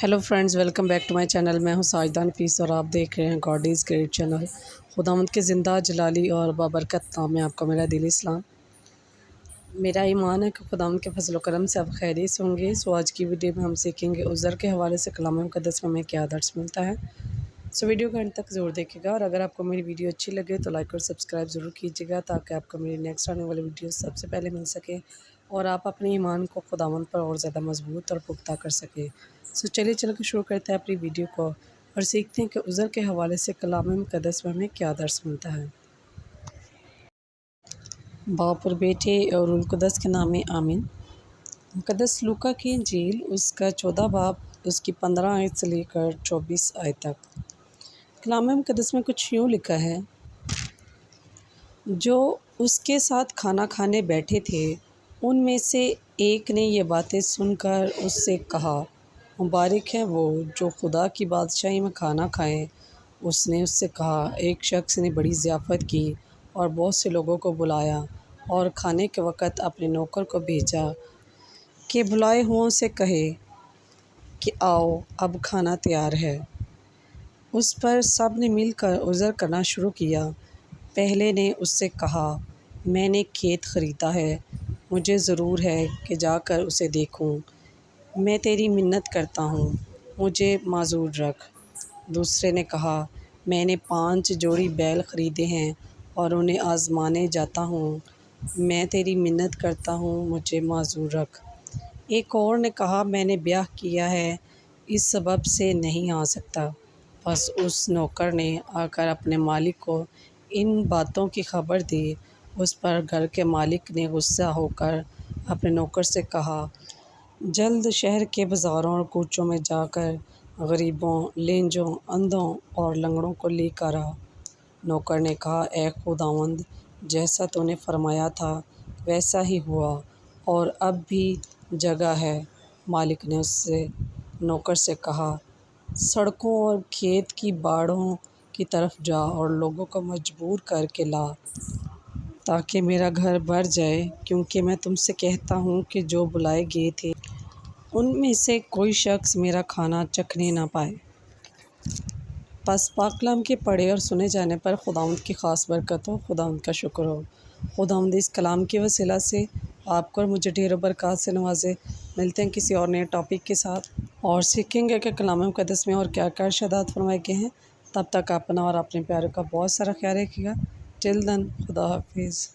Hello friends, welcome back to my channel. मैं हूं साजिदा नफीस और आप देख रहे हैं गॉड इज़ ग्रेट चैनल। खुदावंद के ज़िंदा जलाली और बाबरकत नाम में आपको मेरा दिली सलाम। मेरा ईमान है कि खुदावंद के फजल करम से आप खैरियत से होंगे। सो आज की वीडियो में हम सीखेंगे उज़र के हवाले से कलाम मुक़द्दस में हमें क्या दर्स मिलता है। सो वीडियो को अंत तक ज़रूर देखिएगा और अगर आपको मेरी वीडियो अच्छी लगे तो लाइक और सब्सक्राइब ज़रूर कीजिएगा ताकि आपको मेरी नेक्स्ट आने वाली वीडियो सबसे पहले मिल सके और आप अपने ईमान को खुदावंद पर और ज़्यादा मजबूत और पुख्ता कर सकें। सो चलिए चल के शुरू करते हैं अपनी वीडियो को और सीखते हैं कि उज़र के हवाले से कलाम मुक़द्दस में हमें क्या दर्स मिलता है। बाप और बेटे और रूहुल कुद्दस के नाम में आमीन। मुक़द्दस लूका की इंजील उसका 14 बाब उसकी 15 आयत से लेकर 24 आयत तक। कलाम मुक़द्दस में कुछ यूँ लिखा है, जो उसके साथ खाना खाने बैठे थे उनमें से एक ने ये बातें सुनकर उससे कहा, मुबारक है वो जो खुदा की बादशाही में खाना खाए। उसने उससे कहा, एक शख्स ने बड़ी ज़ियाफ़त की और बहुत से लोगों को बुलाया और खाने के वक़्त अपने नौकर को भेजा कि बुलाए हुओं से कहे कि आओ, अब खाना तैयार है। उस पर सब ने मिलकर उज़र करना शुरू किया। पहले ने उससे कहा, मैंने खेत ख़रीदा है, मुझे ज़रूर है कि जाकर उसे देखूं। मैं तेरी मिन्नत करता हूँ, मुझे माज़ूर रख। दूसरे ने कहा, मैंने 5 जोड़ी बैल ख़रीदे हैं और उन्हें आज़माने जाता हूँ। मैं तेरी मिन्नत करता हूँ, मुझे माज़ूर रख। एक और ने कहा, मैंने ब्याह किया है, इस सबब से नहीं आ सकता। बस उस नौकर ने आकर अपने मालिक को इन बातों की खबर दी। उस पर घर के मालिक ने गुस्सा होकर अपने नौकर से कहा, जल्द शहर के बाज़ारों और कूचों में जाकर गरीबों, लेंजों, अंधों और लंगड़ों को लेकर आ। नौकर ने कहा, ए खुदावंद, जैसा तूने फरमाया था वैसा ही हुआ और अब भी जगह है। मालिक ने उससे नौकर से कहा, सड़कों और खेत की बाड़ों की तरफ जा और लोगों को मजबूर करके ला ताकि मेरा घर भर जाए, क्योंकि मैं तुमसे कहता हूँ कि जो बुलाए गए थे उनमें से कोई शख्स मेरा खाना चखने ना पाए। बस पाक कलाम के पढ़े और सुने जाने पर खुदावंद की ख़ास बरकत हो, खुदावंद का शुक्र हो। खुदावंद इस कलाम की वसीला से आपको और मुझे ढेरों बरकत से नवाजे। मिलते हैं किसी और नए टॉपिक के साथ और सीखेंगे कि कलाम मुक़द्दस में और क्या क्या इरशादात फरमाए गए हैं। तब तक अपना और अपने प्यारों का बहुत सारा ख्याल रखिएगा। टिल देन, खुदा हाफिज़।